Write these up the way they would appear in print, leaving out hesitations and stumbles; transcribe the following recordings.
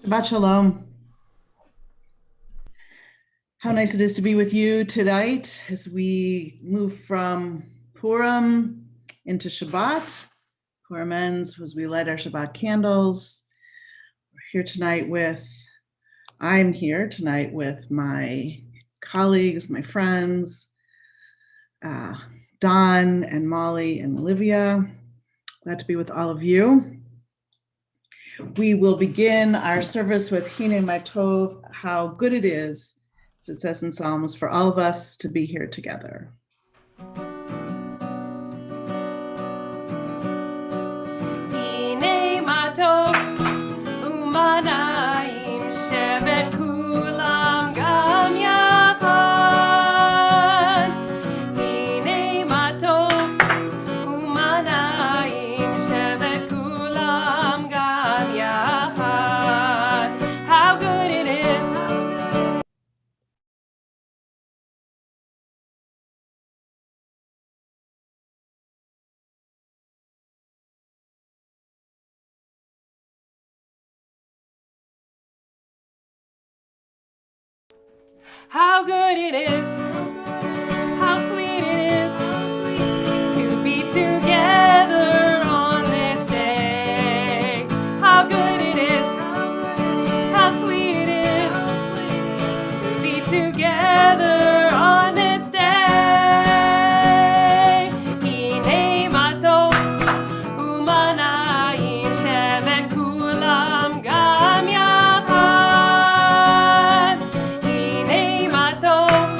Shabbat Shalom. How nice it is to be with you tonight as we move from Purim into Shabbat. Purim ends as we light our Shabbat candles. I'm here tonight with my colleagues, my friends, Don and Molly and Olivia. Glad to be with all of you. We will begin our service with Hine My Tov, how good it is, as it says in Psalms, for all of us to be here together. Hine Ma Tov, Umanayim shevet kulam gam yachad. Hine Ma Tov, Umanayim shevet kulam gam yachad. How good it is. How good it is, how sweet it is to be together on this day. How good it is, how sweet it is to be together on this day. Hine Ma Tov, Umanayim shevet kulam gam yachad. Hine Ma Tov,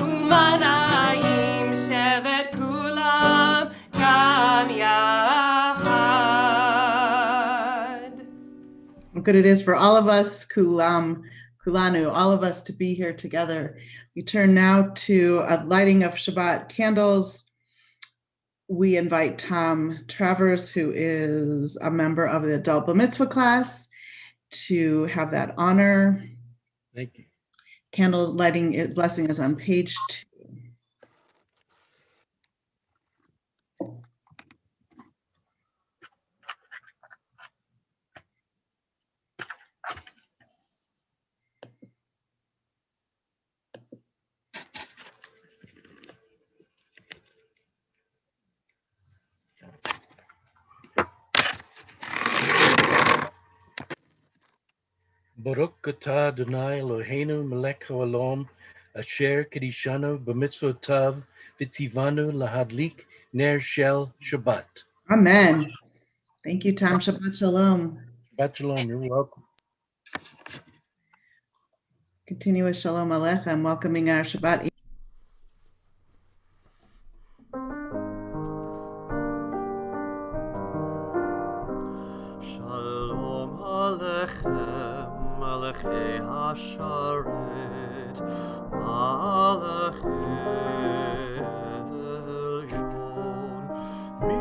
Umanayim shevet kulam gam yachad. How good it is for all of us, Kulanu, all of us to be here together. We turn now to a lighting of Shabbat candles. We invite Tom Travers, who is a member of the adult Bar Mitzvah class, to have that honor. Thank you. Candles lighting blessing is on page 2. Baruch atah Adonai Eloheinu melech haolam asher kedishanu b'mitzvotav v'tzivanu lahadlik ner shel Shabbat. Amen. Thank you, Tom. Shabbat Shalom. Shabbat shalom. You're welcome. Continue with Shalom Aleichem, welcoming our Shabbat. Shalom Aleichem, Malachei Hasharet, Malachei Elyon, Mi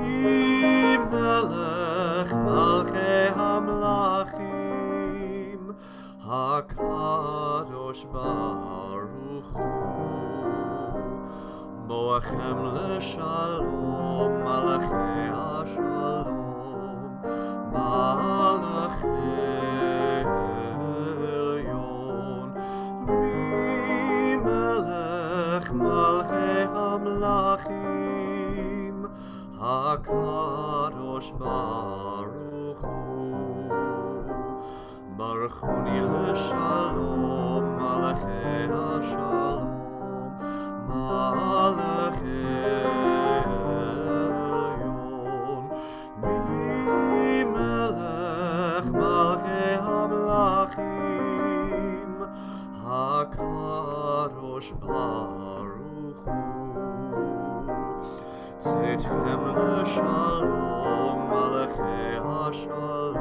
Melech Malchei Hamlachim, HaKadosh Baruch Hu, Boachem Leshalom, Malachei Hashalom, Malachei Elyon, Mi Melech Malchei Hamlachim, HaKadosh Baruch Hu, Baruchuni Leshalom, Malachei Hashalom, Malachei Elyon, Mi Melech Malchei Hamlachim, HaKadosh Baruch Hu, Tzedchem Leshalom, Malachei Hashalom,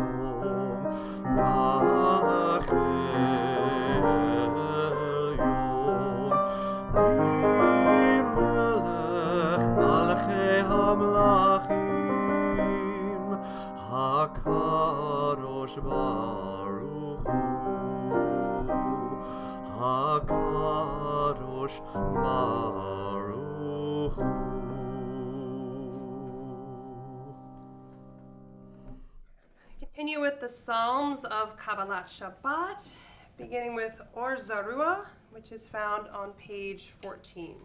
Malachei Elyon, Mi Melech Malchei Hamlachim, HaKadosh Baruch Hu, HaKadosh Baruch Hu. Continue with the Psalms of Kabbalat Shabbat, beginning with Or Zarua, which is found on page 14.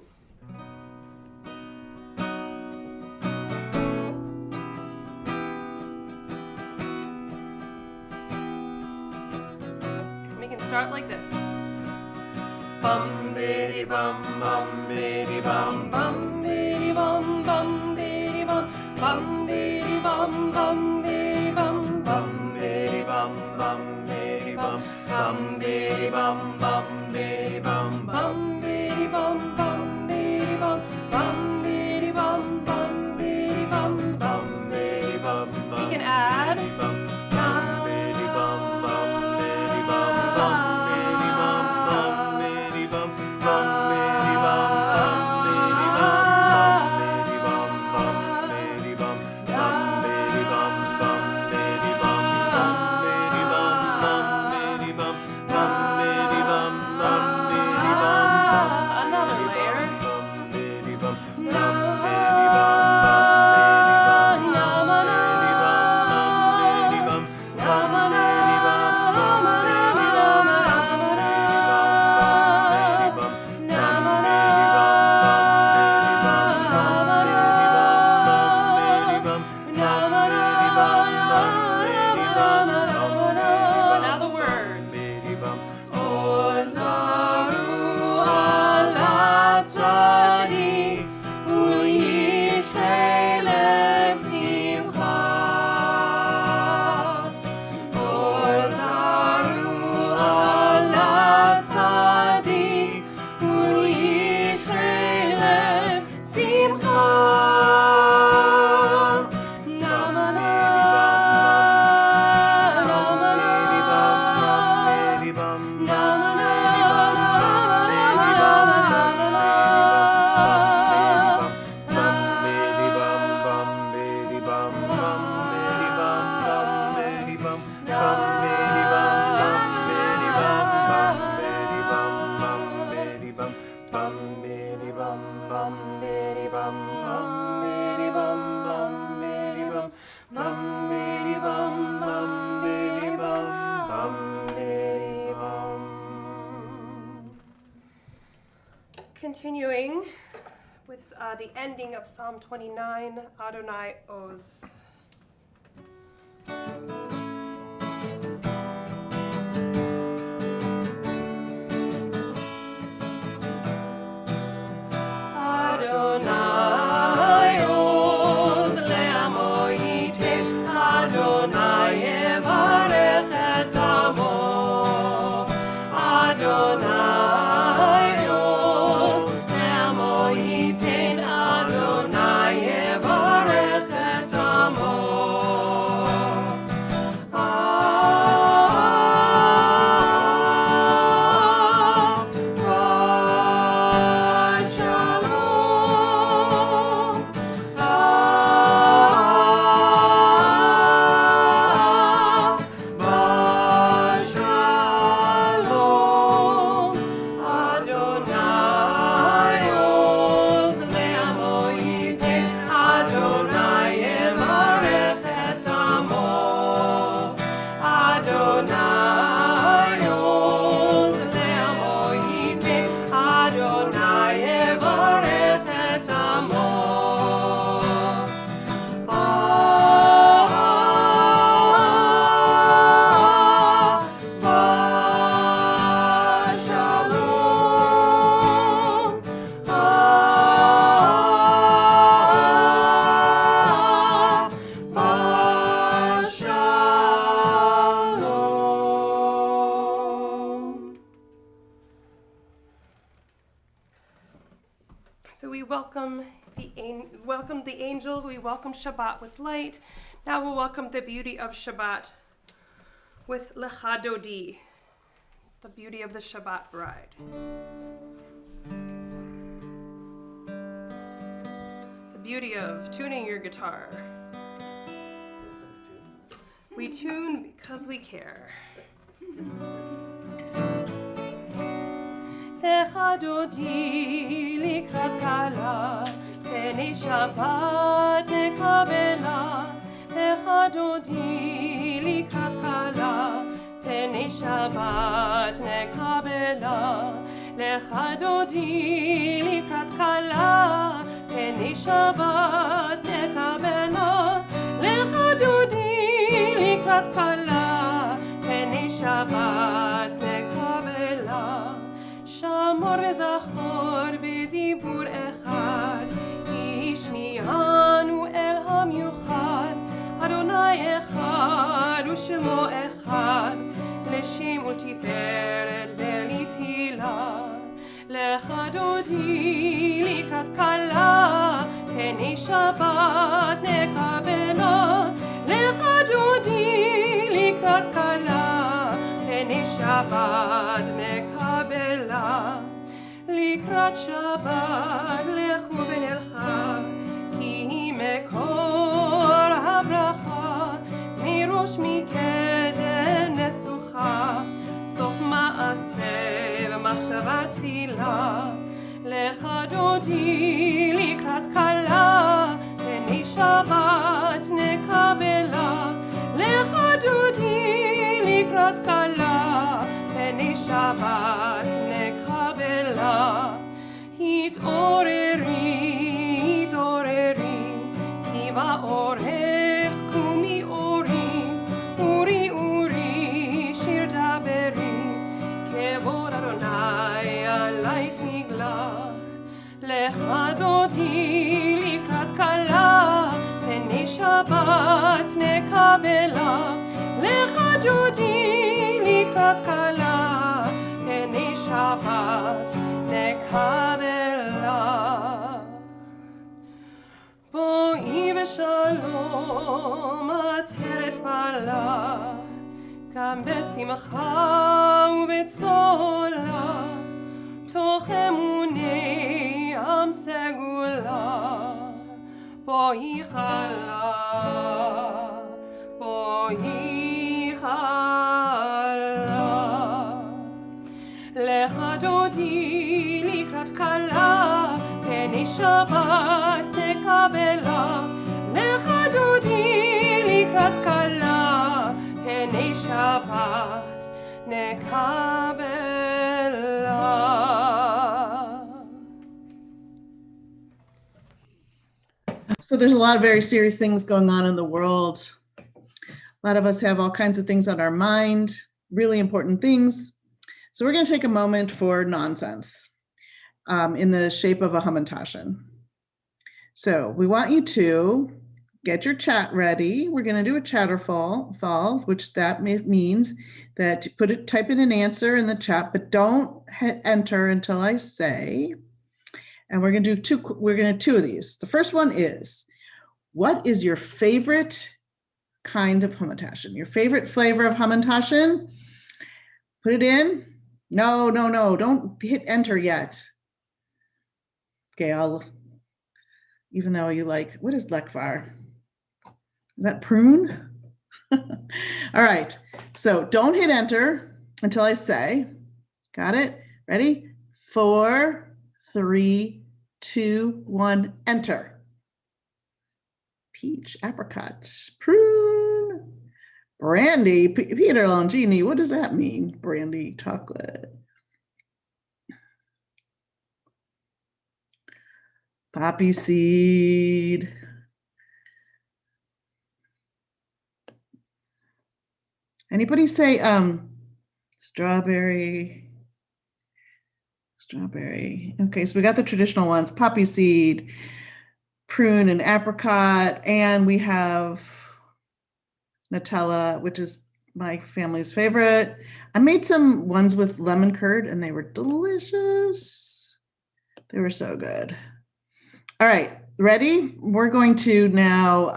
We can start like this. Bum biddy bum bum biddy bum bum biddy bum bum biddy bum bum biddy bum bum biddy bum bum biddy bum bum biddy bum bum biddy bum bum biddy bum bum biddy bum bum biddy bum bum biddy bum bum biddy bum bum biddy bum. We can add continuing with the ending of Psalm 29, Adonai Oz. Adonai Oz le'amo yitin, Adonai yevarech et amo. Adonai Oz le'amo yitin, Adonai yevarech et amo. So we welcome the angels, we welcome Shabbat with light. Now we'll welcome the beauty of Shabbat with Lecha Dodi, the beauty of the Shabbat bride. The beauty of tuning your guitar. We tune because we care. Lecha Dodi likrat kala, pnei Shabbat nekabela. Lecha Dodi לקראת כלה, פני שבת נקבלה. לך דודי לקראת כלה, פני שבת נקבלה. לך דודי לקראת כלה, פני שבת נקבלה. שמור וזכור בדיבור אחד, השמיענו אל המיוחד. אדוני אחד ושמו אחד, לשם ולתפארת ולתהילה. לך דודי לקראת כלה, פני שבת נקבלה. לך דודי לקראת כלה, פני שבת נקבלה. לקראת שבת לכו ונלכה, כי היא מקור הברכה, מראש מקדם נסוכה, סוף מעשה ומחשבה תחילה. לך דודי לקראת כלה, פני שבת נקבלה. לך דודי לקראת כלה, פני שבת נקבלה. התעוררי, התעוררי, כי באורך קומי אורי, אורי אורי שיר דברי, כבוד אדוני עלייך נגלה. לך דודי לקראת כלה, פני שבת נקבלה. לך דודי לקראת כלה, פני שבת נקבלה. בואי בשלום עטרת בעלה, גם בשמחה ובצהלה, תוך אמוני עם סגולה. בואי חלה, בואי חלה. לך דודי לקראת כלה, פני שבת נקבלה. לך דודי לקראת כלה, פני שבת נקבלה. So there's a lot of very serious things going on in the world. A lot of us have all kinds of things on our mind, really important things. So we're going to take a moment for nonsense in the shape of a hamantashen. So we want you to get your chat ready. We're going to do a chatterfall, which that means that type in an answer in the chat, but don't hit enter until I say. And we're going to do two of these. The first one is, what is your favorite kind of hamantashen? Your favorite flavor of hamantashen? Put it in. No, don't hit enter yet. Okay, even though you like, what is lekvar? Is that prune? All right, so don't hit enter until I say. Got it? Ready? 4, 3, 2, 1, enter. Peach, apricot, prune, brandy, Peter Longini. What does that mean? Brandy, chocolate. Poppy seed. Anybody say strawberry? Strawberry. Okay, so we got the traditional ones, poppy seed, prune and apricot, and we have Nutella, which is my family's favorite. I made some ones with lemon curd and they were delicious. They were so good. All right, ready? We're going to now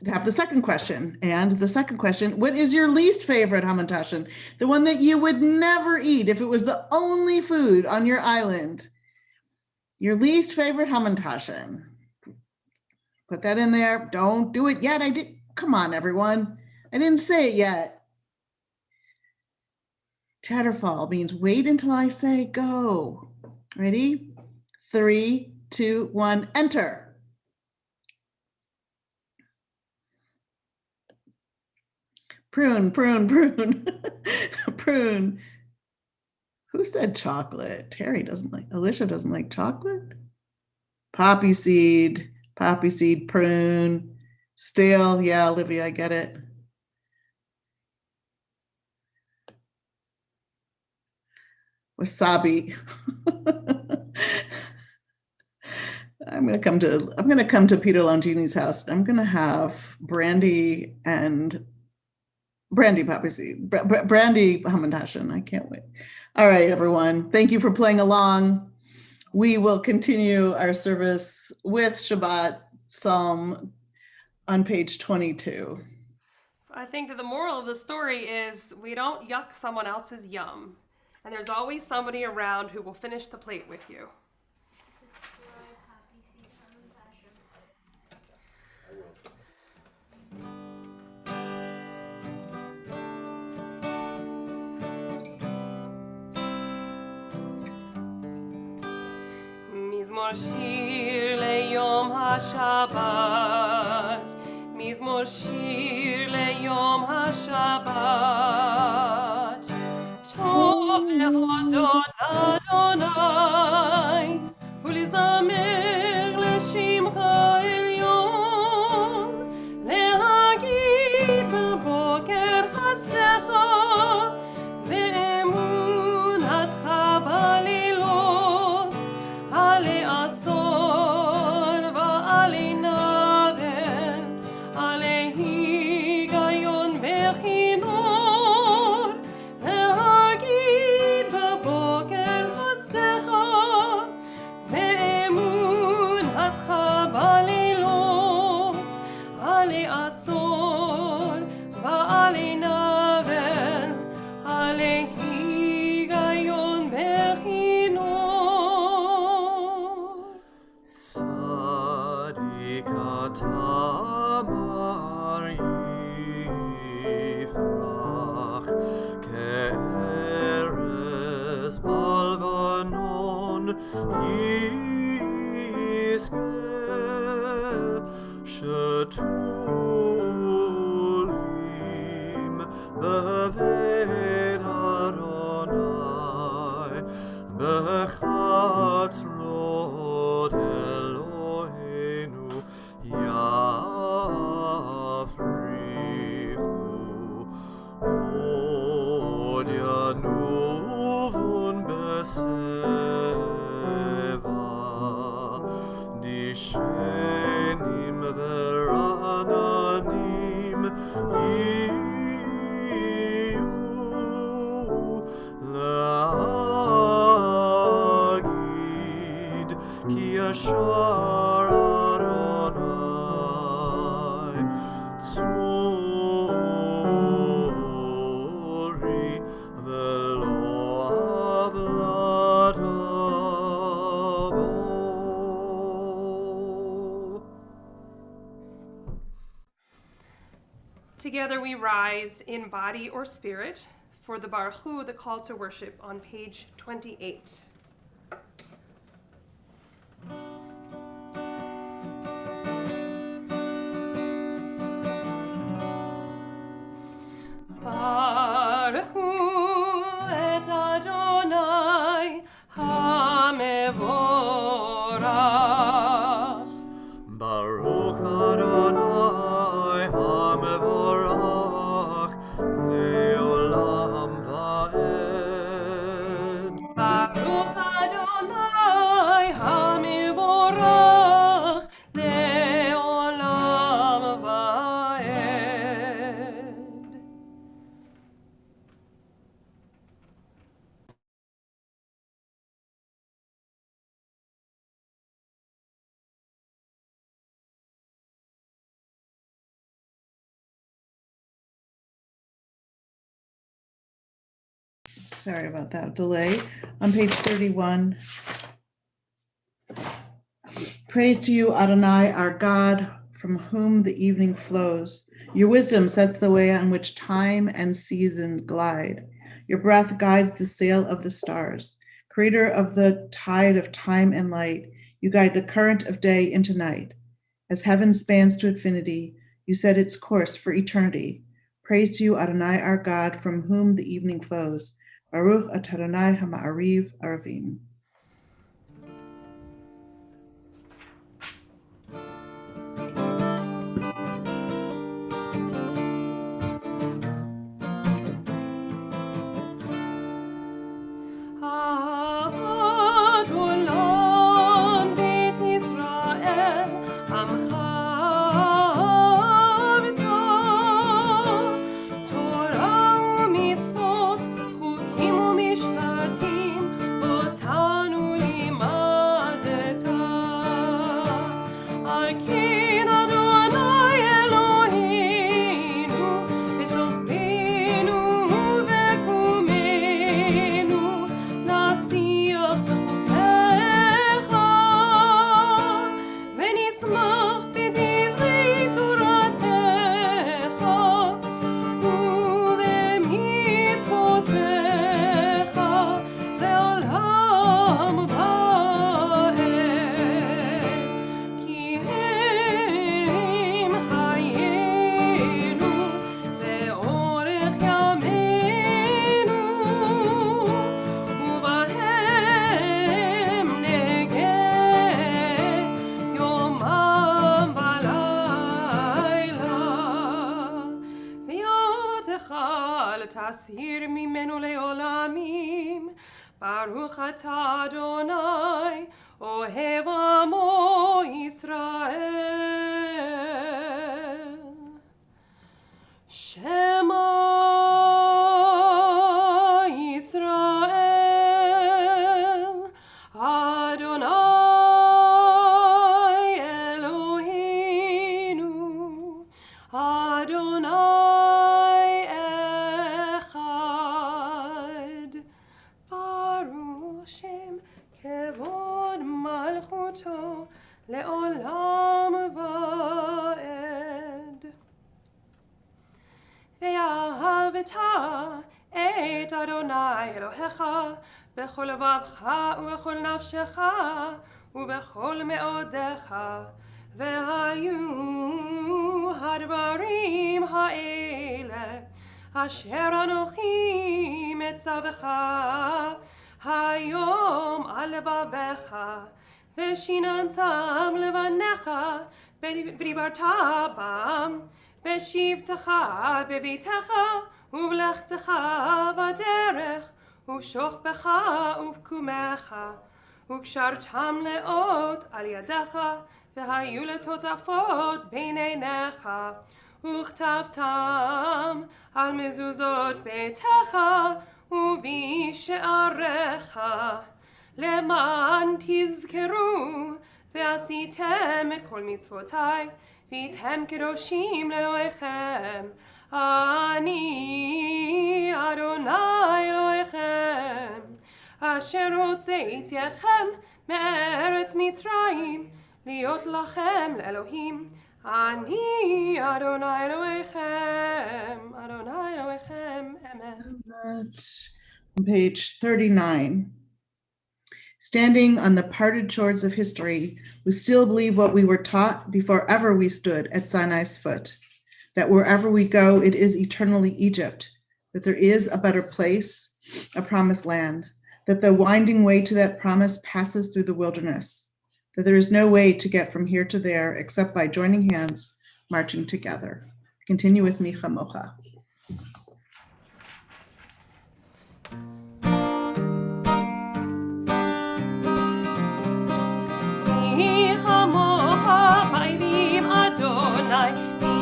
have the second question. And the second question, what is your least favorite hamantashen? The one that you would never eat if it was the only food on your island. Your least favorite hamantashen. Put that in there. Don't do it yet. Come on, everyone. I didn't say it yet. Chatterfall means wait until I say go. Ready? 3, 2, 1, enter. Prune, prune, prune, prune. Who said chocolate? Terry doesn't like, Alicia doesn't like chocolate. Poppy seed, prune, stale. Yeah, Olivia, I get it. Wasabi. I'm gonna come to Peter Longini's house. I'm gonna have brandy poppy seed, brandy hamantashen. I can't wait. All right, everyone. Thank you for playing along. We will continue our service with Shabbat Psalm on page 22. So I think that the moral of the story is we don't yuck someone else's yum. And there's always somebody around who will finish the plate with you. מזמור שיר ליום השבת, מזמור שיר ליום השבת. טוב להודות אדוני, ולזמר לשמך עליון, להגיד בבוקר חסדך, ואמונתך בלילות. Ali asor va ali navel, ale higayon bechinor, להגיד בבוקר חסדך, ואמונתך בלילות. Ali asor va ali navel, ale higayon bechinor. Tamar yifrach ke'eres balvanon yizkeh shetulim beved Adonai bechatzrot Eloheinu Yafrichu od yanuvun beseva dishenim verananim yiyu la'agid ki yashar Adonai tzuri velo avlatavo. Together we rise in body or spirit for the Baruch Hu, the call to worship, on page 28. Baruch Hu et Adonai hamevorach. Baruch Adonai hamevorach leolam va'ed. Baruch Adonai hamevorach leolam va'ed. Sorry about that delay. On page 31. Praise to you, Adonai, our God, from whom the evening flows. Your wisdom sets the way on which time and season glide. Your breath guides the sail of the stars. Creator of the tide of time and light, you guide the current of day into night. As heaven spans to infinity, you set its course for eternity. Praise you, Adonai, our God, from whom the evening flows. Baruch at Adonai Hama'ariv Aravim. תסיר ממנו לעולמים. ברוך אתה אדוני, אוהב עמו ישראל. שמע ישראל, אדוני אלוהינו, אדוני לעולם ועד. ואהבת את אדוני אלוהיך בכל לבבך ובכל נפשך ובכל מאודיך. והיו הדברים האלה אשר אנוכי מצווך היום על לבביך, ושיננתם לבניך ודיברת בם בשבתך בביתך ובלכתך בדרך ובשוכבך ובקומך, וקשרתם לאות על ידך והיו לטוטפות בין עיניך, וכתבתם על מזוזות ביתך ובשעריך, למען תזכרו ועשיתם את כל מצוותיי והייתם קדושים לאלוהיכם. אני אדוני אלוהיכם אשר הוצאתי אתכם מארץ מצרים להיות לכם לאלוהים. אני אדוני אלוהיכם, אדוני אלוהיכם, אמן. On page 39. Standing on the parted shores of history, we still believe what we were taught before ever we stood at Sinai's foot, that wherever we go, it is eternally Egypt, that there is a better place, a promised land, that the winding way to that promise passes through the wilderness, that there is no way to get from here to there except by joining hands, marching together. Continue with me, Chamocha. Ba'ivim Adonai,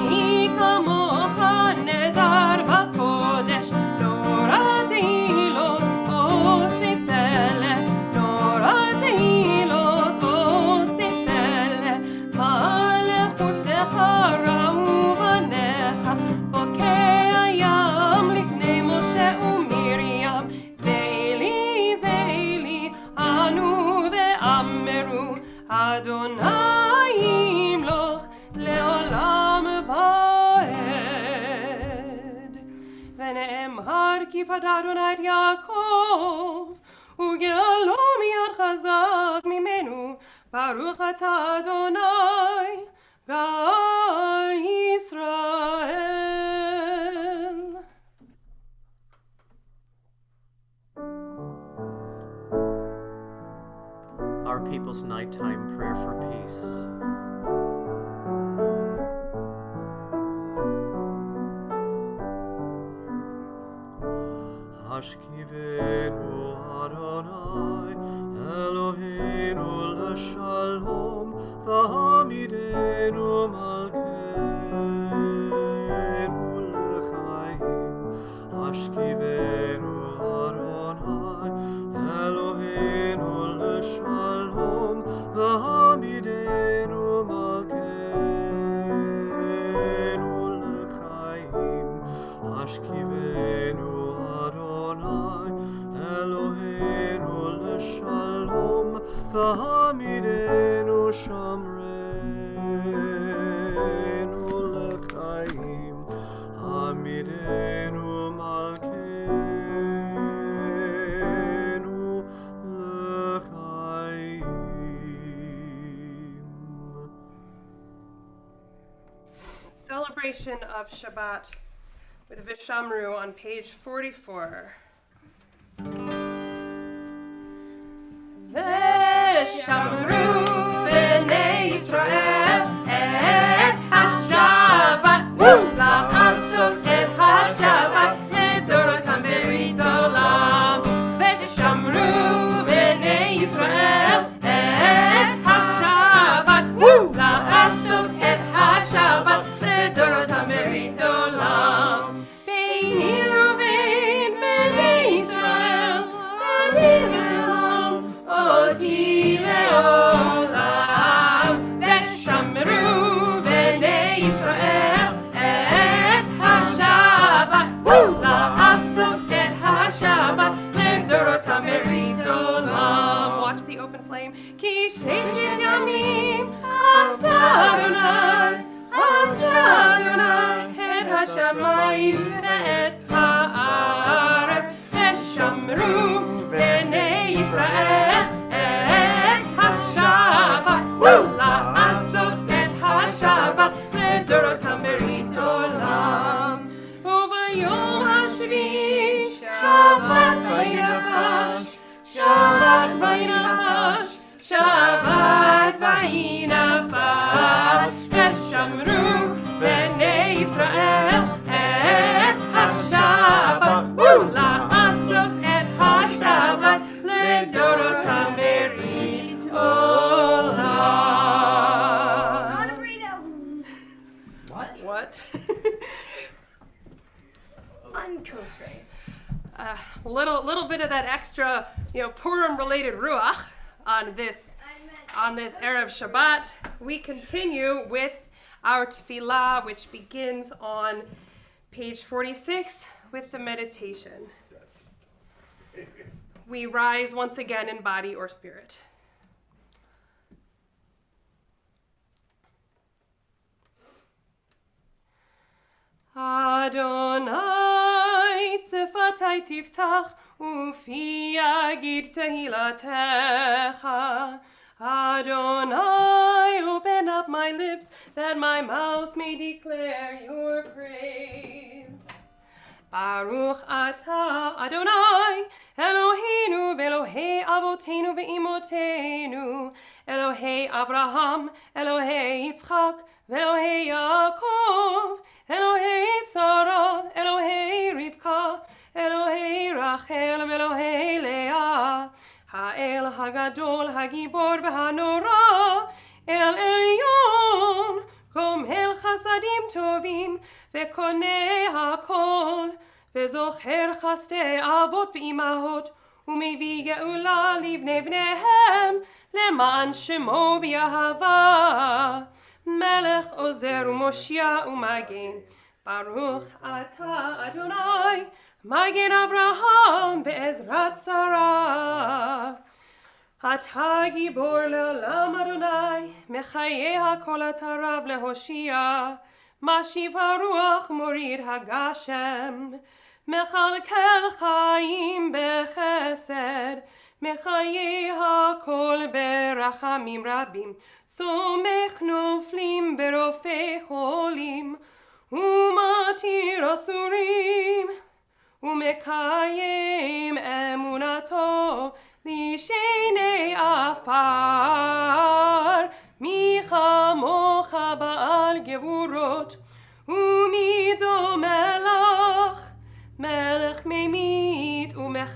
mi kamocha nedar b'kodesh, Torah tehilot osif pele, Torah tehilot osif pele, ma'alechutecha ra'u banecha, bokei hayam lifnei Moshe u'Miriam, zeili zeili anu ve'ameru, Adonai כי פדרנו את יעקב וגאלו מיד חזק ממנו. ברוך אתה אדוני גאל ישראל. Ashkivenu Adonai, Eloheinu l'shalom, v'hamidenu malkeinu l'chaim. Ashkivenu Adonai, Eloheinu l'shalom, v'hamidenu malkeinu l'chaim. Ashkivenu Adonai, Eloheinu l'shalom, v'hamidenu shamreinu l'chaim. Hamidenu malkeinu l'chaim. Celebration of Shabbat with Vishamru on page 44. Vishamru b'nei Yisrael et haShabbat la'asot et haShabbat לדורותם ברית עולם. ושמרו בני ישראל את השבת לעשות את השבת לדורותם ברית עולם. ביני ובין בני ישראל אני לעולם אותי לעולם. ושמרו בני ישראל את השבת לעשות את השבת לדורותם ברית עולם. Watch the open flame. כי ששת ימים עשה אדוני את השמיים ואת הארץ. ושמרו בני ישראל את השבת לעשות את השבת לדורותם ברית עולם. וביום השביעי שבת וינפש, שבת וינפש, שבת וינפש. ושמרו בני ישראל את השבת לעשות את השבת לדורותם ברית עולם. What? Unkosher. Little bit of that extra, Purim-related ruach on this Erev Shabbat. We continue with our tefillah, which begins on page 46 with the meditation. We rise once again in body or spirit. Adonai sefatai tiftach ufi yagid tehilatecha. Adonai, open up my lips that my mouth may declare your praise. Baruch atah Adonai Eloheinu ve'Elohei avotenu ve'imotenu, Elohei Avraham, Elohei Yitzchak, ve'Elohei Yaakov, Elohei Sarah, Elohei Rivka, Elohei Rachel, ve'Elohei Leah, Ha'el Hagadol Hagibor ve'Hanora, El Elyon, Gomel Chasadim Tovim, ve'Konei HaKol, ve'Zocher Chastei Avot ve'Imahot, U'mevii Geula livnei bneihem, Leman Shemo b'Yahava, Melech Ozer u'Moshia u'Magen. Baruch atah Adonai, Magen Avraham be'ezrat Sarah. Atah Gibor le'olam Adonai, Mechayeh ha'kol atarav lehoshia. Mashiv ha'ruach morid hagashem, Mechalkel chayim bechesed, Mechayeh ha'kol berachamim rabim. Somech noflim berofei cholim, Umatir asurim, Umekayim emunato, Lishenei afar. Micha mocha ba'al gevurot, Umido melech, Melech memit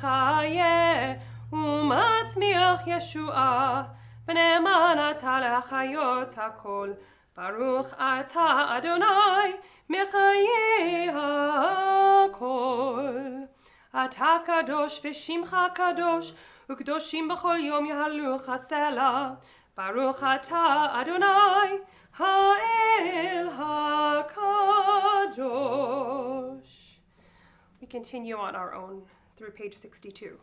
מחיה ומצמיח ישועה, ונאמן אתה להחיות הכל. ברוך אתה אדוני מחיי הכל. אתה קדוש ושמך קדוש, וקדושים בכל יום יהללוך סלה. ברוך אתה אדוני האל הקדוש. We continue on our own through page 62.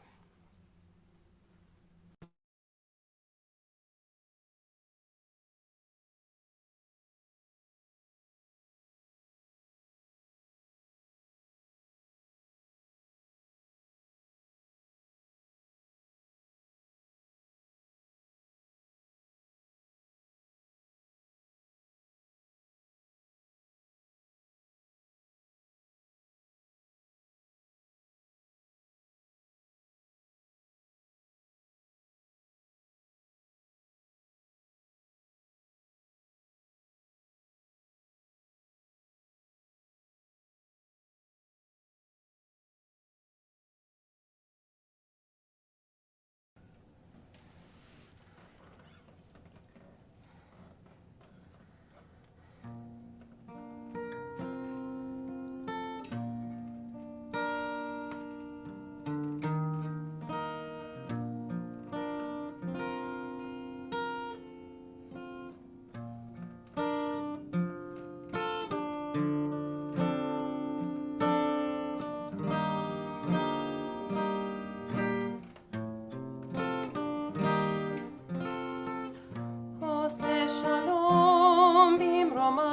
עושה שלום במרומיו,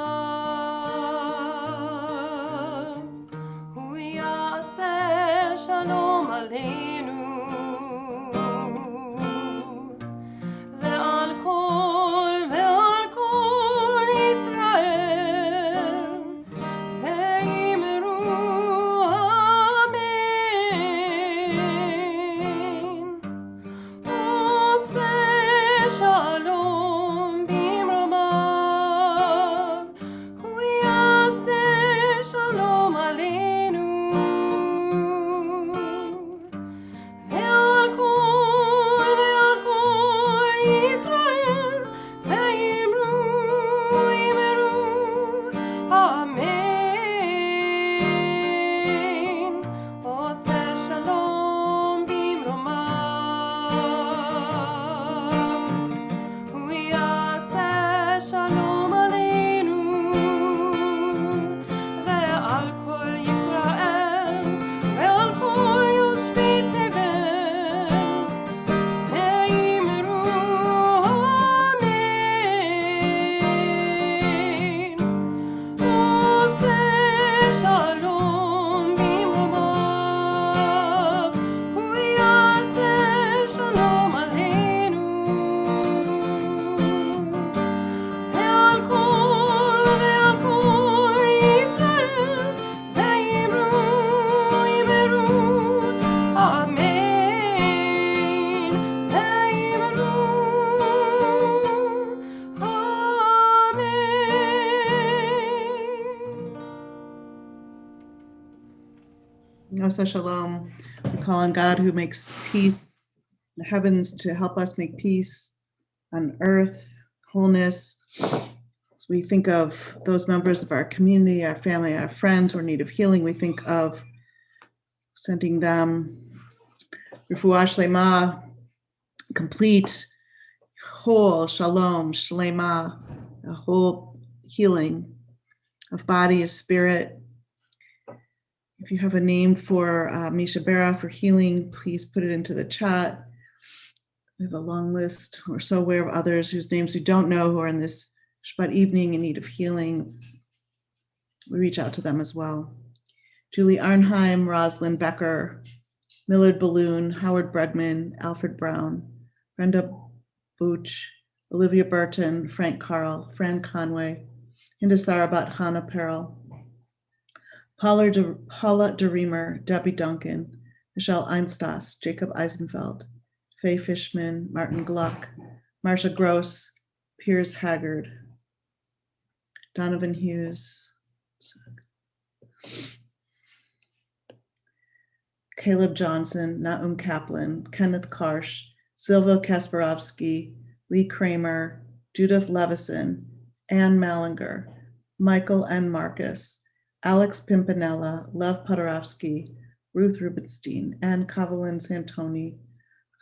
הוא יעשה שלום עלינו, ועל כל ישראל, ואמרו אמן. עושה שלום במרומיו, הוא יעשה שלום עלינו, ועל כל ישראל, ואמרו אמן. עושה שלום במרומיו, הוא יעשה שלום עלינו, ועל כל ישראל, ועל כל יושבי תבל, ואמרו אמן. עושה שלום במרומיו, הוא יעשה שלום עלינו, ועל כל ישראל, ואמרו אמן. Osa Shalom. We call on God who makes peace in the heavens to help us make peace on earth, wholeness. As we think of those members of our community, our family, our friends who are in need of healing, we think of sending them refuah shlema, complete, whole, shalom, shlema, a whole healing of body, spirit. If you have a name for Misha Bera for healing, please put it into the chat. We have a long list. We're so aware of others whose names we don't know who are in this Shabbat evening in need of healing. We reach out to them as well. Julie Arnheim, Roslyn Becker, Millard Balloon, Howard Bredman, Alfred Brown, Brenda Booch, Olivia Burton, Frank Carl, Fran Conway, Hinda Sarabat Hannah Peril, Paula DeReamer, Debbie Duncan, Michelle Einstas, Jacob Eisenfeld, Faye Fishman, Martin Gluck, Marcia Gross, Piers Haggard, Donovan Hughes. Caleb Johnson, Naum Kaplan, Kenneth Karsh, Silva Kasparovsky, Lee Kramer, Judith Levison, Ann Mallinger, Michael N. Marcus, Alex Pimpinella, Lev Podorovsky, Ruth Rubenstein, Ann Kavalin Santoni,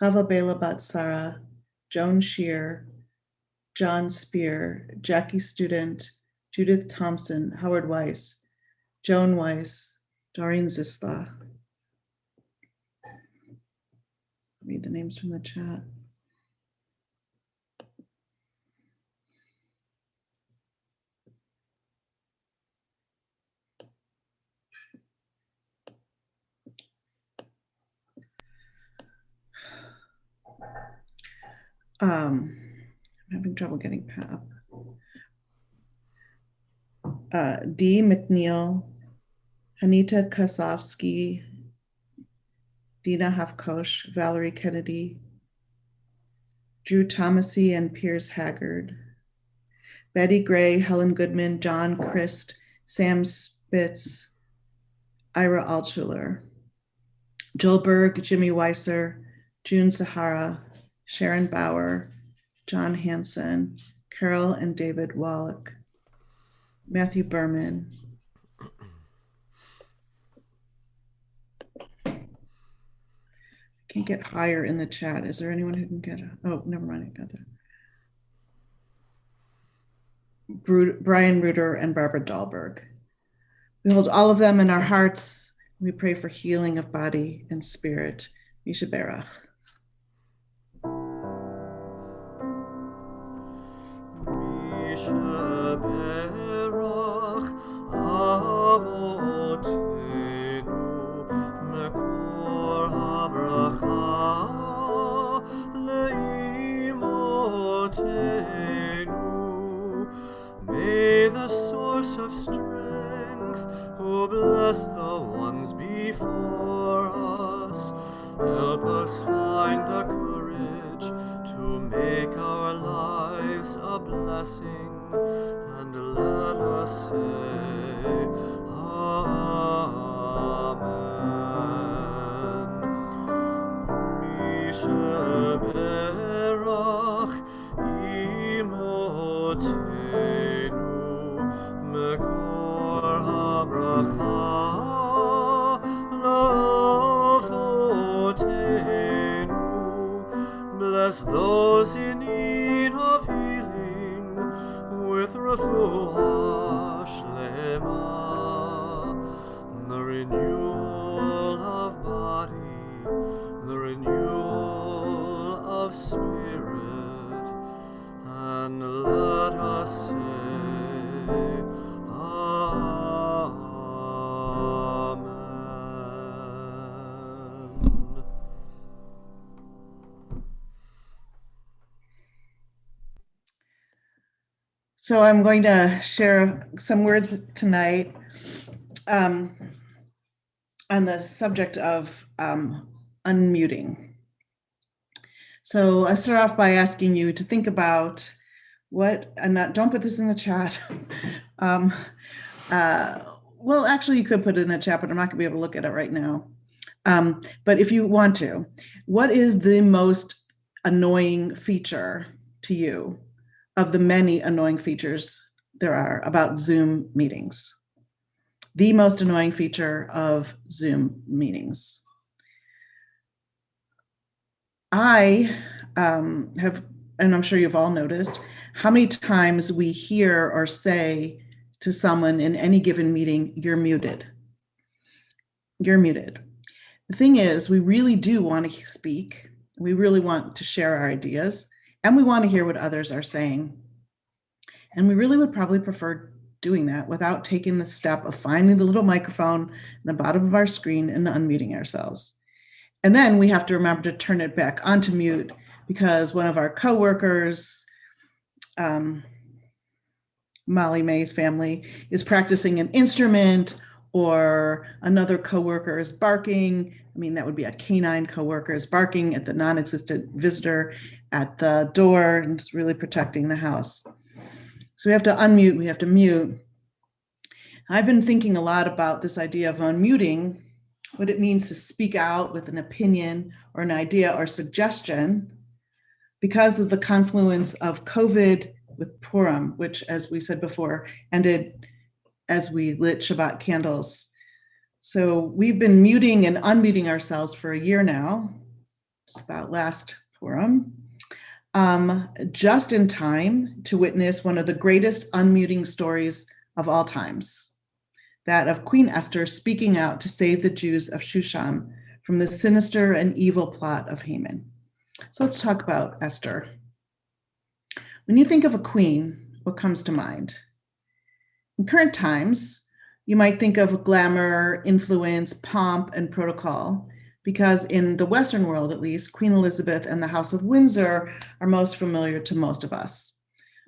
Chava Bela Batsara, Joan Shear, John Spear, Jackie Student, Judith Thompson, Howard Weiss, Joan Weiss, Doreen Zisla. Read the names from the chat. I'm having trouble getting up. Dee McNeil, Anita Kosofsky, Dina Hafkosh, Valerie Kennedy, Drew Thomasy and Piers Haggard, Betty Gray, Helen Goodman, John Christ, Sam Spitz, Ira Altschuler, Joel Berg, Jimmy Weiser, June Sahara, Sharon Bauer, John Hansen, Carol and David Wallach, Matthew Berman. Can't get higher in the chat. Is there anyone who can get, oh, never mind, I got that. Brian Reuter and Barbara Dahlberg. We hold all of them in our hearts. We pray for healing of body and spirit. Misha Berach. Misha Berach Avotenu Mekor HaBracha Leimotenu. May the source of strength, who bless the ones before us, help us find the courage to make our lives a blessing, and let us say, Amen. Misha Berach Imotenu Mekor HaBracha Lavotenu. Bless those in need of healing with refuah shlema, the renewal of body, the renewal of spirit, and let us say, Amen. So I'm going to share some words tonight on the subject of unmuting. So I start off by asking you to think about what, and don't put this in the chat. Well, actually you could put it in the chat, but I'm not gonna be able to look at it right now. But if you want to, what is the most annoying feature to you of the many annoying features there are about Zoom meetings? The most annoying feature of Zoom meetings. I have, and I'm sure you've all noticed, how many times we hear or say to someone in any given meeting, you're muted. You're muted. The thing is, we really do want to speak. We really want to share our ideas, and we want to hear what others are saying. And we really would probably prefer doing that without taking the step of finding the little microphone in the bottom of our screen and unmuting ourselves. And then we have to remember to turn it back onto mute because one of our coworkers, Molly May's family, is practicing an instrument, or another coworker is barking. I mean, that would be a canine coworker is barking at the non-existent visitor at the door and just really protecting the house. So we have to unmute, we have to mute. I've been thinking a lot about this idea of unmuting what it means to speak out with an opinion or an idea or suggestion because of the confluence of COVID with Purim, which, as we said before, ended as we lit Shabbat candles. So we've been muting and unmuting ourselves for a year now. It's about last Purim, just in time to witness one of the greatest unmuting stories of all times, that of Queen Esther speaking out to save the Jews of Shushan from the sinister and evil plot of Haman. So let's talk about Esther. When you think of a queen, what comes to mind? In current times, you might think of glamour, influence, pomp, and protocol, because in the Western world, at least, Queen Elizabeth and the House of Windsor are most familiar to most of us.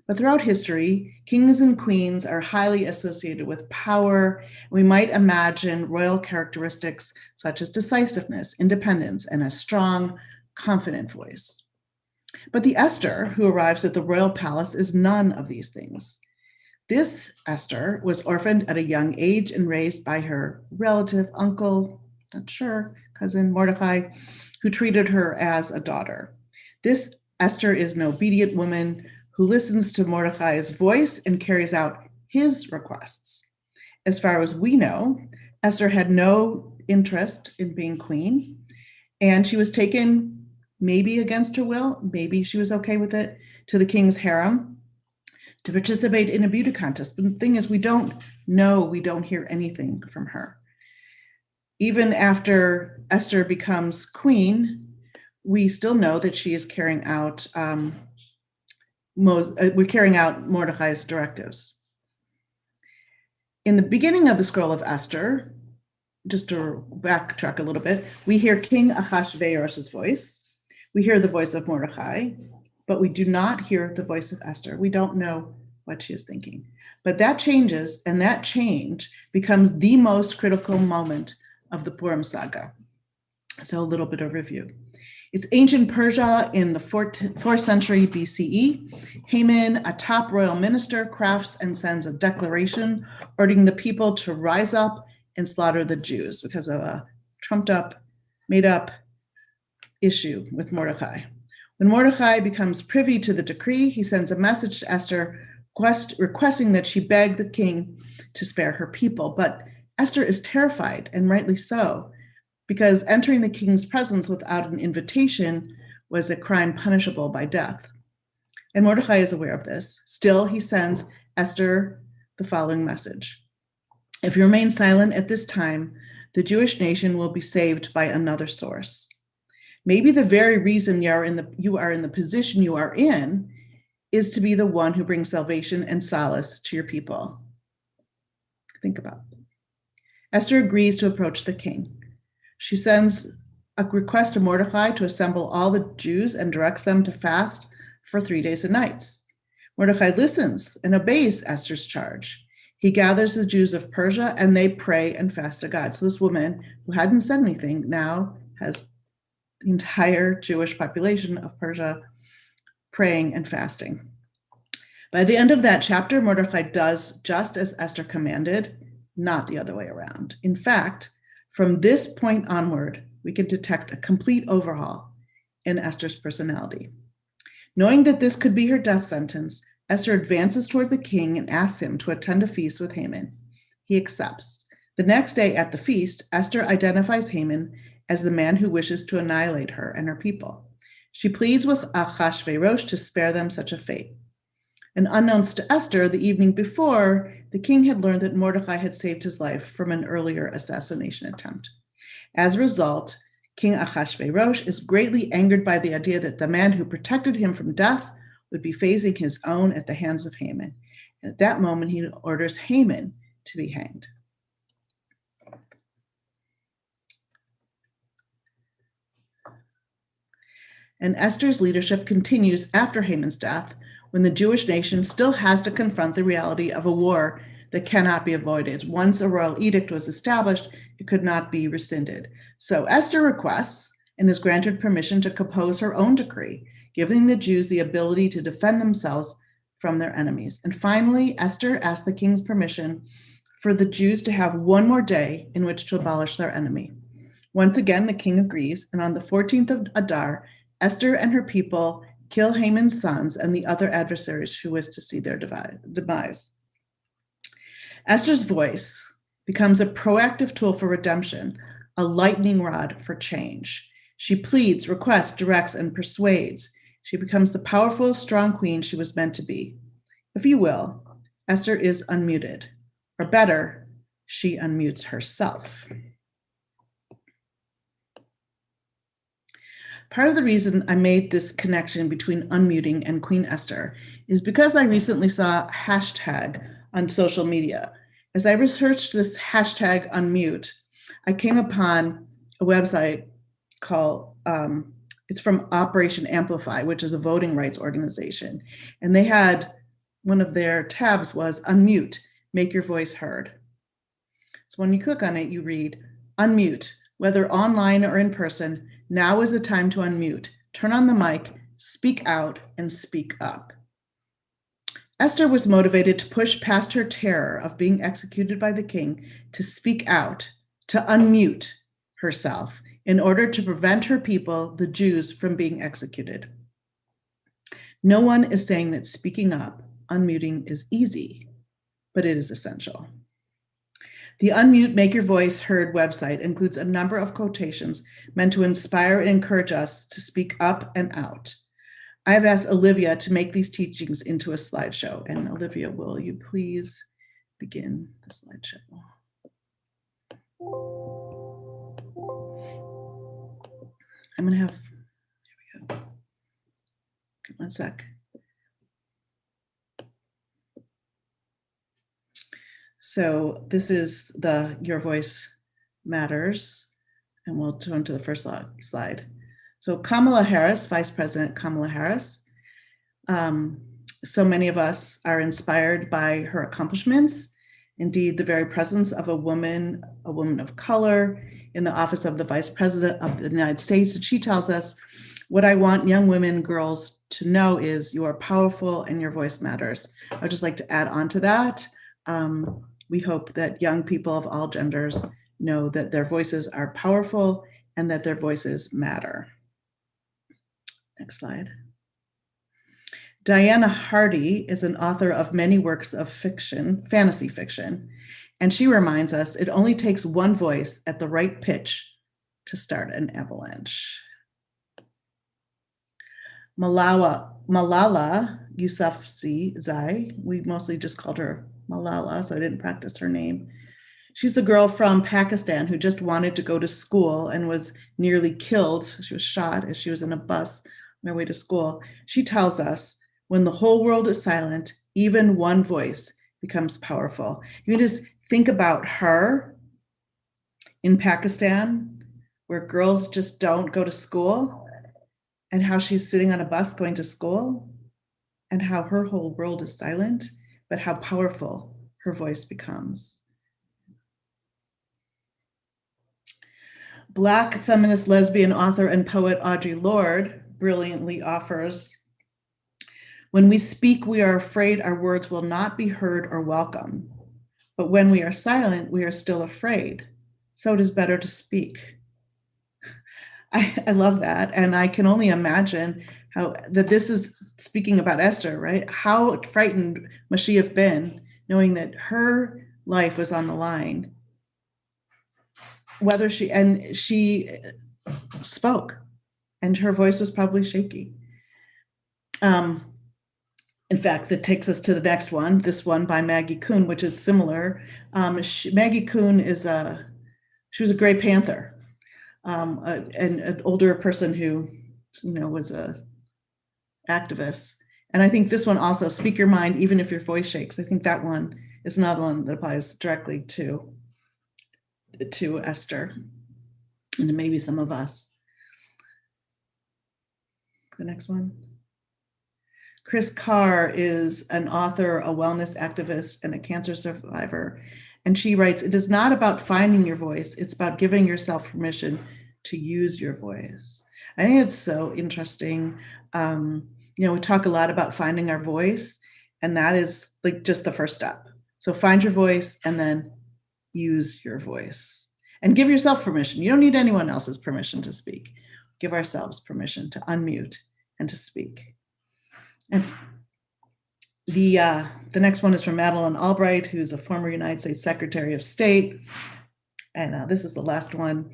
But throughout history, kings and queens are highly associated with power. We might imagine royal characteristics such as decisiveness, independence, and a strong, confident voice. But the Esther who arrives at the royal palace is none of these things. This Esther was orphaned at a young age and raised by her relative uncle, not sure, cousin Mordecai, who treated her as a daughter. This Esther is an obedient woman who listens to Mordecai's voice and carries out his requests. As far as we know, Esther had no interest in being queen, and she was taken, maybe against her will, maybe she was okay with it, to the king's harem to participate in a beauty contest. But the thing is, we don't know, we don't hear anything from her. Even after Esther becomes queen, we still know that she is carrying out Mordecai's directives. In the beginning of the scroll of Esther, just to backtrack a little bit, we hear King Ahasuerus's voice. We hear the voice of Mordecai, but we do not hear the voice of Esther. We don't know what she is thinking. But that changes, and that change becomes the most critical moment of the Purim saga. So a little bit of review. It's ancient Persia in the 4th century BCE. Haman, a top royal minister, crafts and sends a declaration ordering the people to rise up and slaughter the Jews because of a trumped up, made up issue with Mordecai. When Mordecai becomes privy to the decree, he sends a message to Esther requesting that she beg the king to spare her people. But Esther is terrified, and rightly so, because entering the king's presence without an invitation was a crime punishable by death. And Mordecai is aware of this. Still, he sends Esther the following message. If you remain silent at this time, the Jewish nation will be saved by another source. Maybe the very reason you are in the position you are in is to be the one who brings salvation and solace to your people. Think about it. Esther agrees to approach the king. She sends a request to Mordecai to assemble all the Jews and directs them to fast for 3 days and nights. Mordecai listens and obeys Esther's charge. He gathers the Jews of Persia and they pray and fast to God. So this woman who hadn't said anything now has the entire Jewish population of Persia praying and fasting. By the end of that chapter, Mordecai does just as Esther commanded, not the other way around. In fact, from this point onward, we can detect a complete overhaul in Esther's personality. Knowing that this could be her death sentence, Esther advances toward the king and asks him to attend a feast with Haman. He accepts. The next day at the feast, Esther identifies Haman as the man who wishes to annihilate her and her people. She pleads with Ahasuerus to spare them such a fate. And unknowns to Esther, the evening before, the king had learned that Mordecai had saved his life from an earlier assassination attempt. As a result, King Ahasuerus is greatly angered by the idea that the man who protected him from death would be facing his own at the hands of Haman. And at that moment, he orders Haman to be hanged. And Esther's leadership continues after Haman's death, when the Jewish nation still has to confront the reality of a war that cannot be avoided. Once a royal edict was established, it could not be rescinded. So Esther requests and is granted permission to compose her own decree, giving the Jews the ability to defend themselves from their enemies. And finally, Esther asked the king's permission for the Jews to have one more day in which to abolish their enemy. Once again, the king agrees, and on the 14th of Adar, Esther and her people kill Haman's sons and the other adversaries who wish to see their demise. Esther's voice becomes a proactive tool for redemption, a lightning rod for change. She pleads, requests, directs, and persuades. She becomes the powerful, strong queen she was meant to be. If you will, Esther is unmuted, or better, she unmutes herself. Part of the reason I made this connection between unmuting and Queen Esther is because I recently saw a hashtag on social media. As I researched this hashtag unmute, I came upon a website called, it's from Operation Amplify, which is a voting rights organization. And they had, one of their tabs was unmute, make your voice heard. So when you click on it, you read, unmute, whether online or in person, now is the time to unmute. Turn on the mic, speak out, and speak up. Esther was motivated to push past her terror of being executed by the king to speak out, to unmute herself in order to prevent her people, the Jews, from being executed. No one is saying that speaking up, unmuting is easy, but it is essential. The Unmute Make Your Voice Heard website includes a number of quotations meant to inspire and encourage us to speak up and out. I have asked Olivia to make these teachings into a slideshow. And Olivia, will you please begin the slideshow? I'm gonna have, here we go. One sec. So this is the Your Voice Matters, and we'll turn to the first slide. So Kamala Harris, Vice President Kamala Harris. So many of us are inspired by her accomplishments. Indeed, the very presence of a woman of color in the office of the Vice President of the United States, and she tells us, what I want young women, girls to know is you are powerful and your voice matters. I'd just like to add on to that. We hope that young people of all genders know that their voices are powerful and that their voices matter. Next slide. Diana Hardy is an author of many works of fiction, fantasy fiction, and she reminds us it only takes one voice at the right pitch to start an avalanche. Malala Yousafzai, we mostly just called her Malala, so I didn't practice her name. She's the girl from Pakistan who just wanted to go to school and was nearly killed. She was shot as she was in a bus on her way to school. She tells us, when the whole world is silent, even one voice becomes powerful. You can just think about her in Pakistan, where girls just don't go to school, and how she's sitting on a bus going to school, and how her whole world is silent, but how powerful her voice becomes. Black feminist, lesbian author and poet Audre Lorde brilliantly offers, when we speak, we are afraid our words will not be heard or welcome. But when we are silent, we are still afraid. So it is better to speak. I love that. And I can only imagine how that this is speaking about Esther, right? How frightened must she have been knowing that her life was on the line? She spoke, and her voice was probably shaky. In fact, that takes us to the next one, this one by Maggie Kuhn, which is similar. Maggie Kuhn she was a Grey Panther, an older person who, was a activist. And I think this one also, speak your mind, even if your voice shakes. I think that one is another one that applies directly to Esther and to maybe some of us. The next one. Chris Carr is an author, a wellness activist, and a cancer survivor. And she writes, it is not about finding your voice, it's about giving yourself permission to use your voice. I think it's so interesting. We talk a lot about finding our voice, and that is like just the first step. So find your voice and then use your voice. And give yourself permission. You don't need anyone else's permission to speak. Give ourselves permission to unmute and to speak. And the next one is from Madeleine Albright, who's a former United States Secretary of State. And this is the last one.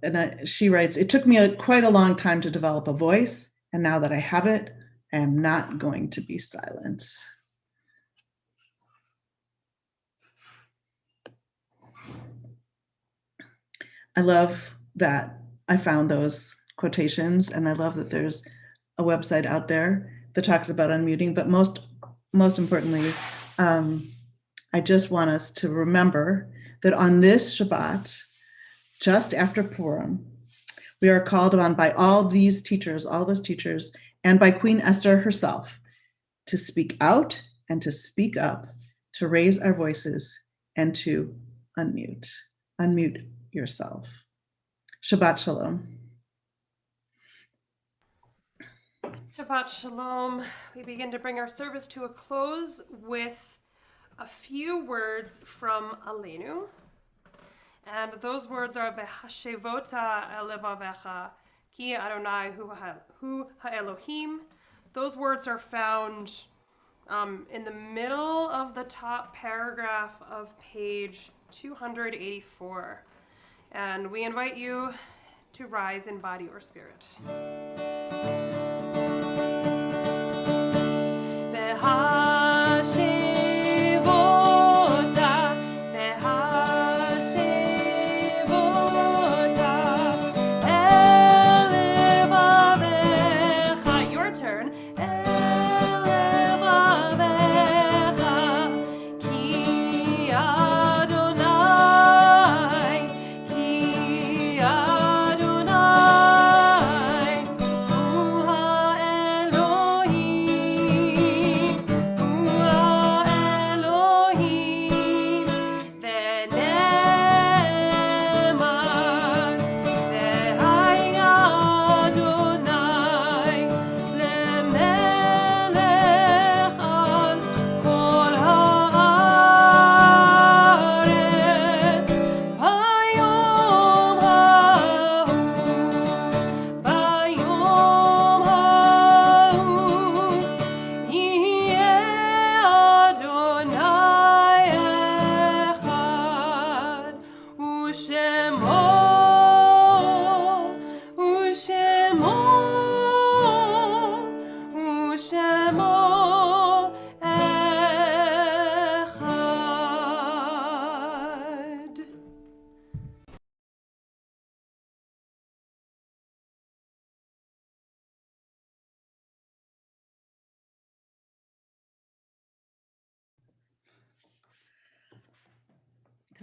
And she writes, "It took me quite a long time to develop a voice. And now that I have it, I am not going to be silent." I love that I found those quotations, and I love that there's a website out there that talks about unmuting, but most importantly, I just want us to remember that on this Shabbat, just after Purim, we are called upon by all those teachers, and by Queen Esther herself to speak out and to speak up, to raise our voices and to unmute. Unmute yourself. Shabbat Shalom. Shabbat Shalom. We begin to bring our service to a close with a few words from Aleinu. And those words are Behashevota elevavecha ki Adonai hu ha'Elohim. Those words are found in the middle of the top paragraph of page 284. And we invite you to rise in body or spirit.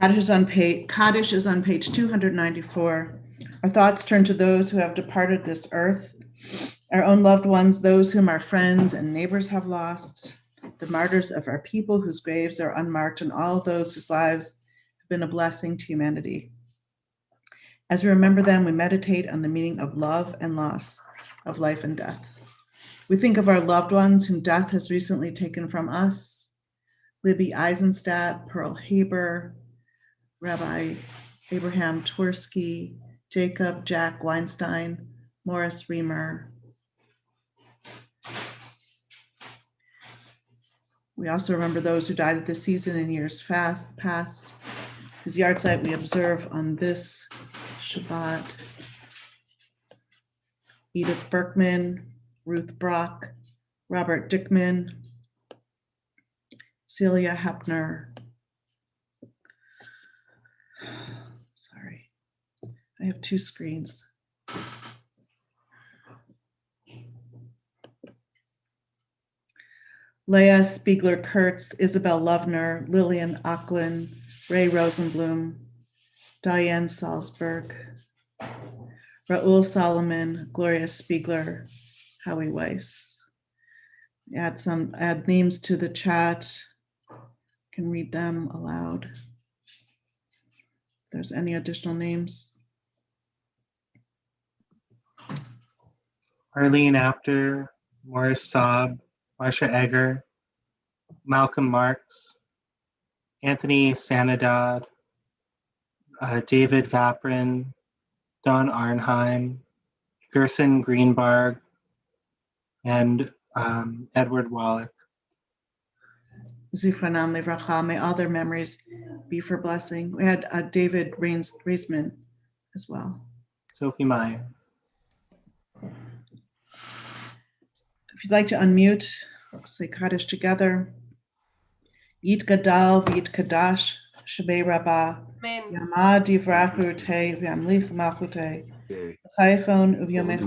Kaddish is on page 294. Our thoughts turn to those who have departed this earth, our own loved ones, those whom our friends and neighbors have lost, the martyrs of our people whose graves are unmarked, and all those whose lives have been a blessing to humanity. As we remember them, we meditate on the meaning of love and loss, of life and death. We think of our loved ones whom death has recently taken from us: Libby Eisenstadt, Pearl Haber, Rabbi Abraham Twersky, Jacob Jack Weinstein, Morris Reamer. We also remember those who died of this season in years past, whose yahrzeit we observe on this Shabbat: Edith Berkman, Ruth Brock, Robert Dickman, Celia Hepner. Sorry, I have two screens. Leah Spiegler-Kurtz, Isabel Lovner, Lillian Ocklin, Ray Rosenblum, Diane Salzberg, Raul Solomon, Gloria Spiegler, Howie Weiss. Add names to the chat. Can read them aloud. If there's any additional names. Arlene Apter, Morris Saab, Marcia Egger, Malcolm Marks, Anthony Sanadad, David Vaprin, Don Arnheim, Gerson Greenberg, and Edward Wallach. Zichronam Livracha, may all their memories be for blessing. We had David Reisman as well. Sophie Meyer. If you'd like to unmute, we'll say Kaddish together. Yit Gadal, V'yit Kadash, Shabei Rabbah, Amen. Yamad Yivrachu Te, V'yamlich Malchute, Chaychon Uv'yomech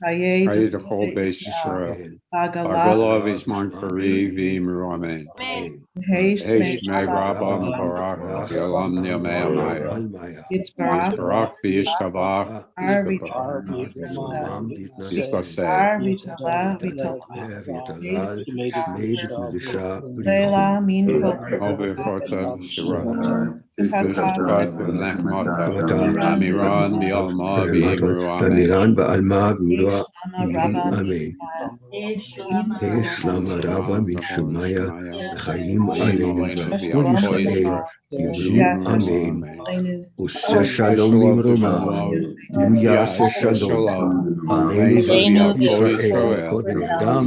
Hayei Hayed the whole base Israel. Hagalav Agalav is Monkari Vimru Amen. Amen. Heish Heish Me me Rabam Barak Yolam Neomaya. Yitzbarach Barak Vishtabach Ar Vishtabach. V'Yitala Sister say. Ar V'Yitala Leila Min Obe Kota Shirata. God the Nechmata. Amiran Bialma Vimru Amen. Bamiran ba'alma b'ura Rabba amen. Shlama Rabba Mishumaya Chaim Aleinu Yisrael Yimru Amen. Ose Shalom Limroma Yase Shalom Aleinu Yisrael Kod Adam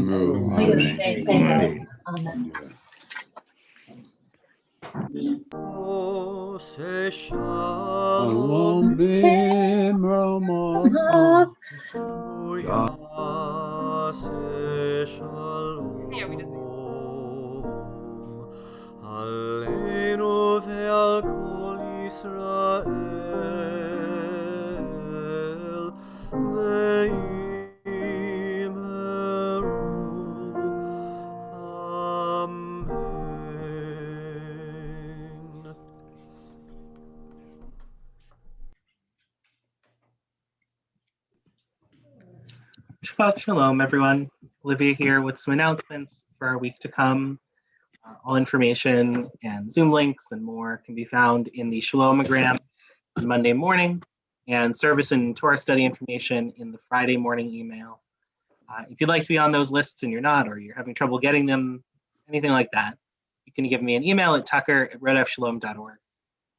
Amen. Ose Shalom Bimroma. Yase Shalom Aleinu ve'al kol Yisrael ve'yimeru Amen. Shabbat Shalom, everyone. Olivia here with some announcements for our week to come. All information and Zoom links and more can be found in the Shalomogram on Monday morning, and service and Torah study information in the Friday morning email. If you'd like to be on those lists and you're not, or you're having trouble getting them, anything like that, you can give me an email at tucker@redfshalom.org,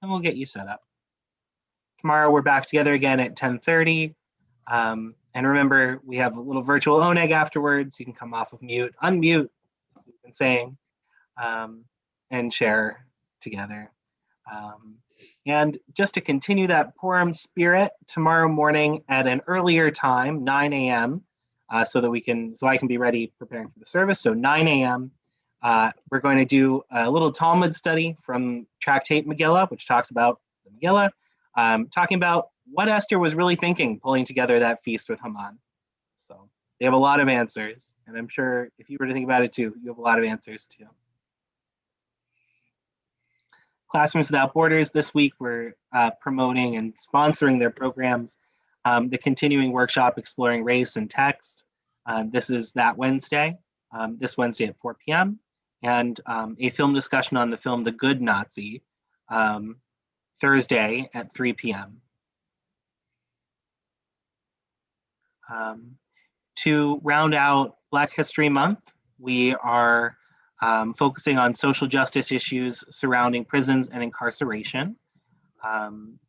and we'll get you set up. Tomorrow we're back together again at 10:30. And remember, we have a little virtual oneg afterwards. You can come off of mute, unmute, as we've been saying, and share together. And just to continue that Purim spirit, tomorrow morning at an earlier time, 9 a.m., so I can be ready preparing for the service. So 9 a.m., we're going to do a little Talmud study from Tractate Megillah, which talks about the Megillah, talking about what Esther was really thinking pulling together that feast with Haman. So they have a lot of answers, and I'm sure if you were to think about it too, you have a lot of answers too. Classrooms Without Borders, this week we're promoting and sponsoring their programs, the continuing workshop Exploring Race and Text. This is that Wednesday, this Wednesday at 4 p.m. And a film discussion on the film The Good Nazi, Thursday at 3 p.m. To round out Black History Month, we are focusing on social justice issues surrounding prisons and incarceration.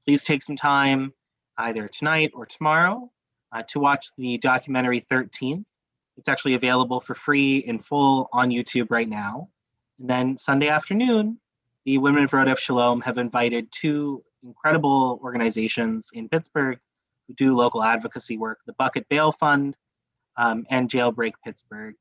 Please take some time either tonight or tomorrow to watch the documentary 13th. It's actually available for free in full on YouTube right now. And then Sunday afternoon, the Women of Rodef Shalom have invited two incredible organizations in Pittsburgh who do local advocacy work, the Bucket Bail Fund and Jailbreak Pittsburgh,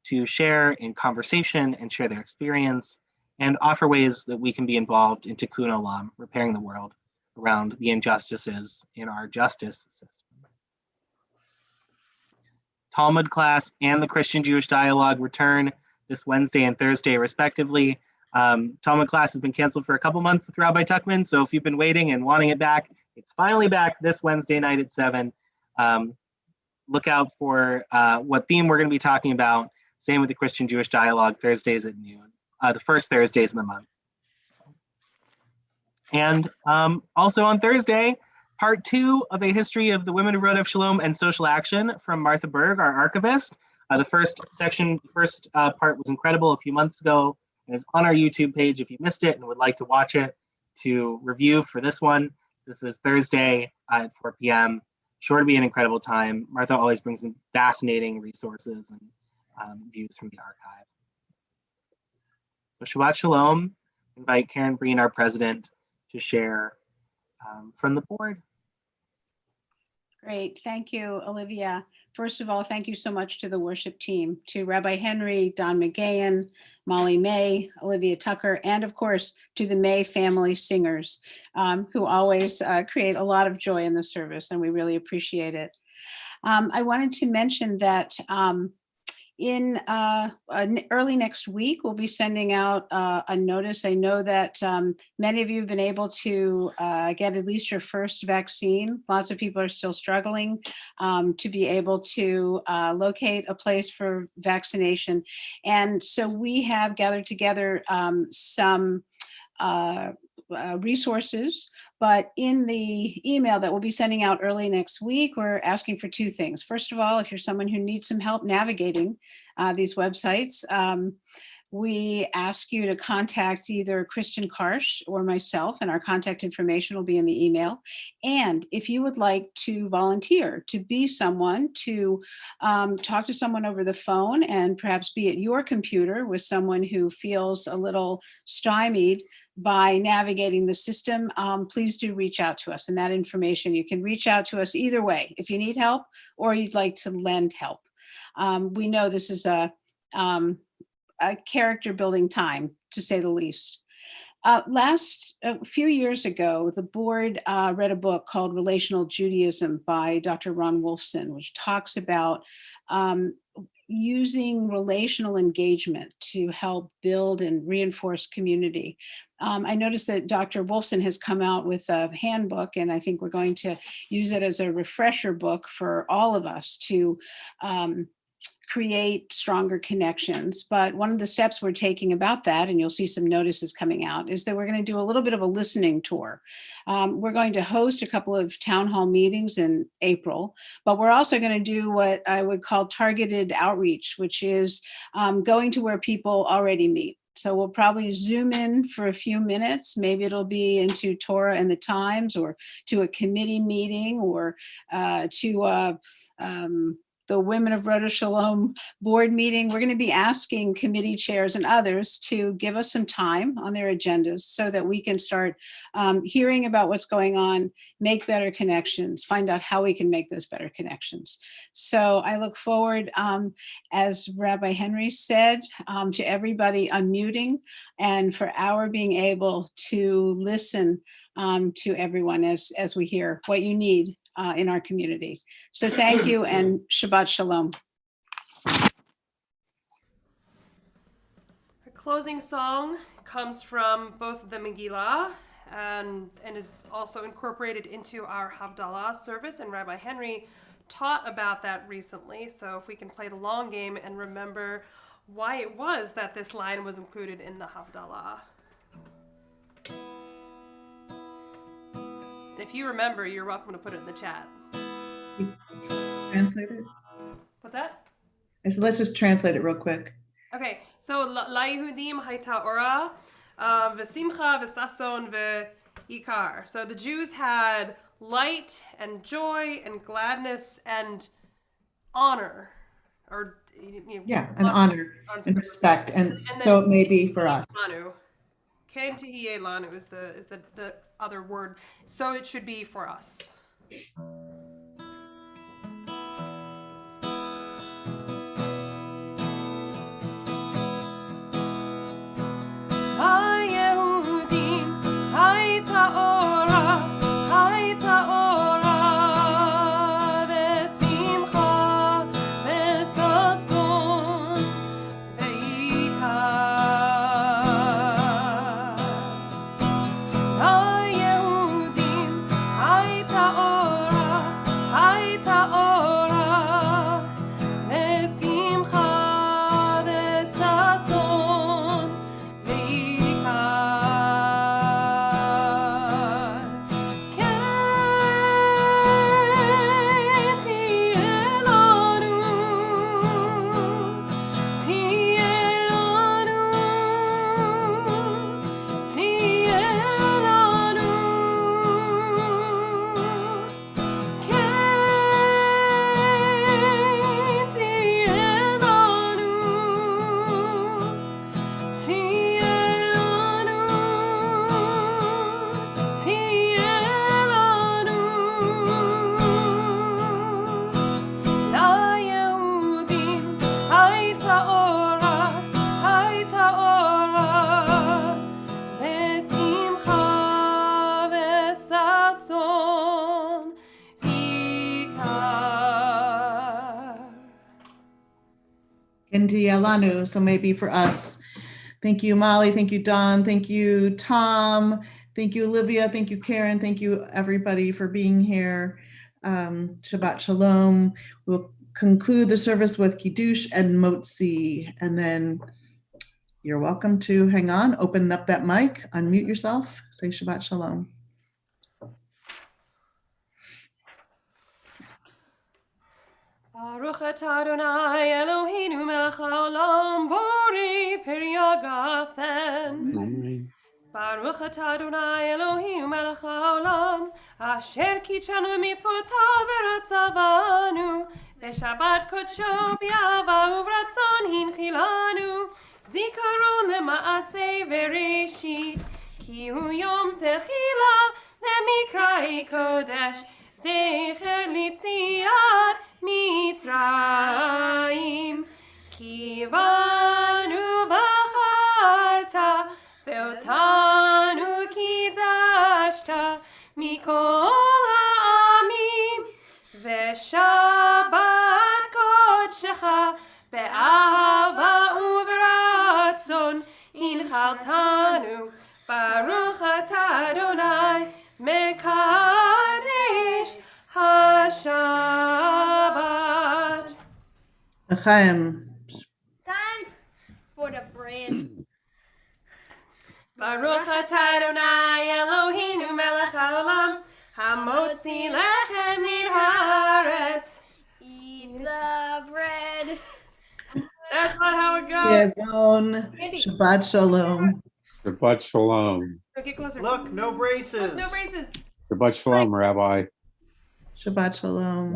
to share in conversation and share their experience and offer ways that we can be involved in Tikkun Olam, repairing the world around the injustices in our justice system. Talmud class and the Christian-Jewish dialogue return this Wednesday and Thursday, respectively. Talmud class has been canceled for a couple months with Rabbi Tuckman, so if you've been waiting and wanting it back, it's finally back this Wednesday night at 7. Look out for what theme we're going to be talking about. Same with the Christian-Jewish dialogue, Thursdays at noon, the first Thursdays in the month. And also on Thursday, part 2 of a history of the Women of Rodef Shalom and social action from Martha Berg, our archivist. The first part was incredible a few months ago and is on our YouTube page if you missed it and would like to watch it. to review for this one. This is Thursday at 4 p.m. Sure to be an incredible time. Martha always brings in fascinating resources and views from the archive. So Shabbat Shalom. Invite Karen Breen, our president, to share from the board. Great. Thank you, Olivia. First of all, thank you so much to the worship team, to Rabbi Henry, Don McGahan, Molly May, Olivia Tucker, and of course, to the May family singers, who always create a lot of joy in the service, and we really appreciate it. I wanted to mention that in early next week, we'll be sending out a notice. I know that many of you have been able to get at least your first vaccine. Lots of people are still struggling to be able to locate a place for vaccination. And so we have gathered together some resources, but in the email that we'll be sending out early next week, we're asking for two things. First of all, if you're someone who needs some help navigating these websites, we ask you to contact either Kristen Karsh or myself, and our contact information will be in the email. And if you would like to volunteer to be someone to talk to someone over the phone and perhaps be at your computer with someone who feels a little stymied by navigating the system, please do reach out to us. And that information, you can reach out to us either way, if you need help or you'd like to lend help. We know this is a character building time, to say the least. A few years ago, the board read a book called Relational Judaism by Dr. Ron Wolfson, which talks about using relational engagement to help build and reinforce community. I noticed that Dr. Wolfson has come out with a handbook, and I think we're going to use it as a refresher book for all of us to create stronger connections. But one of the steps we're taking about that, and you'll see some notices coming out, is that we're going to do a little bit of a listening tour. We're going to host a couple of town hall meetings in April, but we're also going to do what I would call targeted outreach, which is going to where people already meet. So we'll probably zoom in for a few minutes. Maybe it'll be into Torah and the Times, or to a committee meeting, or to the Women of Rhoda Shalom board meeting. We're going to be asking committee chairs and others to give us some time on their agendas so that we can start hearing about what's going on, make better connections, find out how we can make those better connections. So I look forward, as Rabbi Henry said, to everybody unmuting and for our being able to listen to everyone as we hear what you need in our community. So thank you, and Shabbat Shalom. Our closing song comes from both the Megillah and is also incorporated into our Havdalah service, and Rabbi Henry taught about that recently. So if we can play the long game and remember why it was that this line was included in the Havdalah. If you remember, you're welcome to put it in the chat. Translate it? What's that? I said, let's just translate it real quick. Okay, so LaYehudim hayta ora, v'simcha v'sason v'ikar. So the Jews had light and joy and gladness and honor, or Yeah, an honor and respect, and so it may be for us. Lanu. Ken tihiye lanu is the other word, so it should be for us. HaYehudim hayta ora, hayta ora, v'simcha v'sason v'ikar. HaYehudim hayta ora, Lanu, so maybe for us. Thank you, Molly. Thank you, Don. Thank you, Tom. Thank you, Olivia. Thank you, Karen. Thank you, everybody, for being here. Shabbat Shalom. We'll conclude the service with Kiddush and Motzi, and then you're welcome to hang on, open up that mic, unmute yourself, say Shabbat Shalom. Baruch atah Adonai Eloheinu melech haolam borei peri hagafen. Amen. Baruch atah Adonai Eloheinu melech haolam asher kitshanu mitzvotav v'ratzavanu v'shabbat kodsho b'yahava uvratzon hinchilanu zikaron lema'aseh v'reshit ki hu yom techila lemikra'ei kodesh zecher litziat Mitzrayim ki banu bacharta ve'otanu kidashta mikol ha'amim ve'shabbat kodshecha be'ahava uvratzon hinchaltanu baruch atah Adonai mekadesh Shabbat. L'chaim. Time for the bread. Baruch atah Adonai Eloheinu melech haolam hamotzi lechem min haaretz. Eat the bread. That's not how it goes. Yevon. Shabbat Shalom. Shabbat Shalom. So get closer. Look, no braces. No braces. Shabbat Shalom, Rabbi. Shabbat Shalom.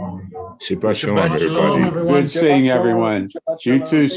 Shabbat Shalom, Shabbat Shalom, everybody. everyone. Good seeing everyone. You too.